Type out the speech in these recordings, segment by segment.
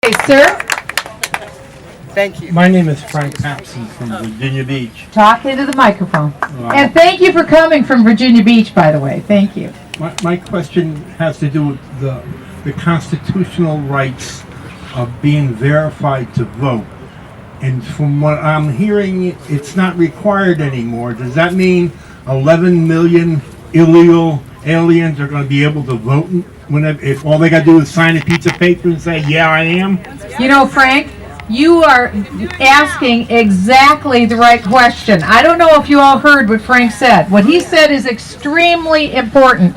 Okay, sir, Thank you. My name is Frank Papson from Virginia Beach. talk into the microphone. And thank you for coming from Virginia Beach, by the way. Thank you. My question has to do with the constitutional rights of being verified to vote. And from what I'm hearing, it's not required anymore. Does that mean 11 million illegal aliens are going to be able to vote whenever, if all they got to do is sign a piece of paper and say, yeah, I am? You know, Frank, you are asking exactly the right question. I don't know if you all heard what Frank said. What he said is extremely important.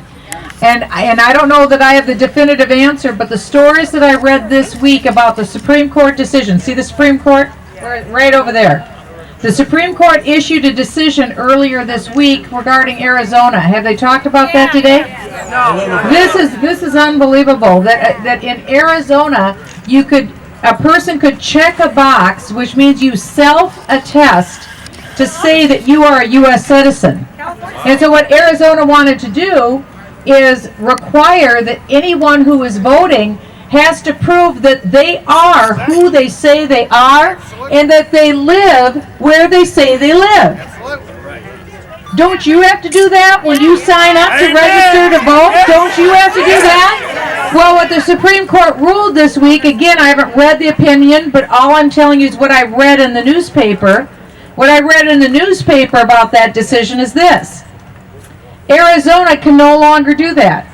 And I don't know that I have the definitive answer, but the stories that I read this week about the Supreme Court decision, see the Supreme Court? Right over there. The Supreme Court issued a decision earlier this week regarding Arizona. Have they talked about that today? No. This is unbelievable. That in Arizona, a person could check a box, which means you self-attest to say that you are a U.S. citizen. And so what Arizona wanted to do is require that anyone who is voting has to prove that they are who they say they are and that they live where they say they live. Don't you have to do that when you sign up to register to vote? Don't you have to do that? Well, what the Supreme Court ruled this week, again, I haven't read the opinion, but all I'm telling you is what I read in the newspaper. What I read in the newspaper about that decision is this. Arizona can no longer do that.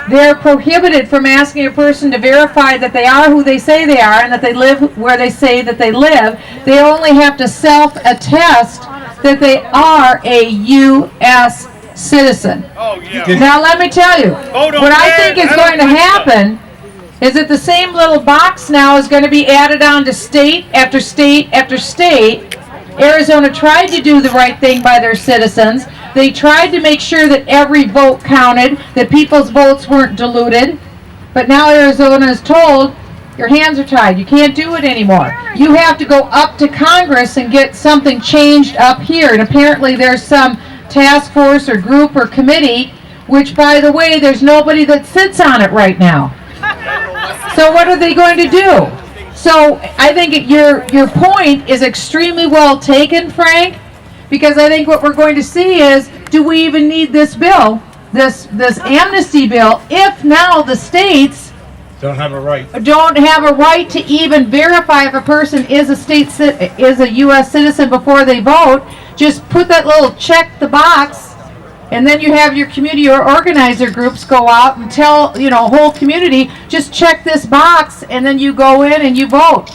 They're prohibited from asking a person to verify that they are who they say they are and that they live where they say that they live. They only have to self-attest that they are a U.S. citizen. Oh, yeah. Now let me tell you, what I think is going to happen is that the same little box now is going to be added on to state after state after state. Arizona tried to do the right thing by their citizens. They tried to make sure that every vote counted, that people's votes weren't diluted. But now Arizona is told, your hands are tied. You can't do it anymore. You have to go up to Congress and get something changed up here. And apparently there's some task force or group or committee, which, by the way, there's nobody that sits on it right now. So what are they going to do? So I think your point is extremely well taken, Frank, because I think what we're going to see is, do we even need this bill, this amnesty bill, if now the states Don't have a right. don't have a right to even verify if a person is a U.S. citizen before they vote? Just put that little check the box, and then you have your community or organizer groups go out and tell, whole community, just check this box, and then you go in and you vote.